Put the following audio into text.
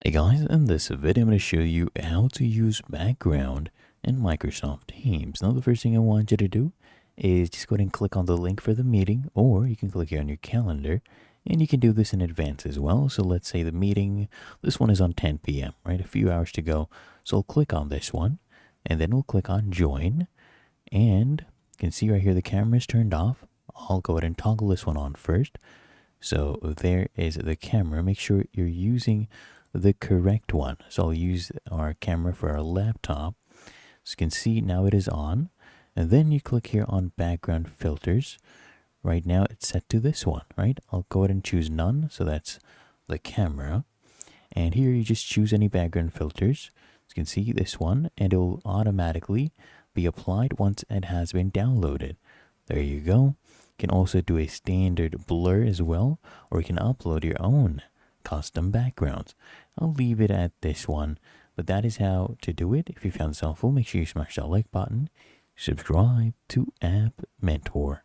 Hey guys, in this video I'm going to show you how to use background in Microsoft Teams. Now the first thing I want you to do is just go ahead and click on the link for the meeting, or you can click here on your calendar and you can do this in advance as well. So let's say the meeting, this one is on 10 p.m., right? A few hours to go. So I'll click on this one and then we'll click on join, and you can see right here the camera is turned off. I'll go ahead and toggle this one on first. So there is the camera. Make sure you're using the correct one. So I'll use our camera for our laptop. So you can see now it is on. And then you click here on background filters. Right now it's set to this one, right? I'll go ahead and choose none. So that's the camera. And here you just choose any background filters. As you can see this one, and it will automatically be applied once it has been downloaded. There you go. You can also do a standard blur as well, or you can upload your own custom backgrounds. I'll leave it at this one, but that is how to do it. If you found this helpful, make sure you smash that like button, subscribe to App Mentor.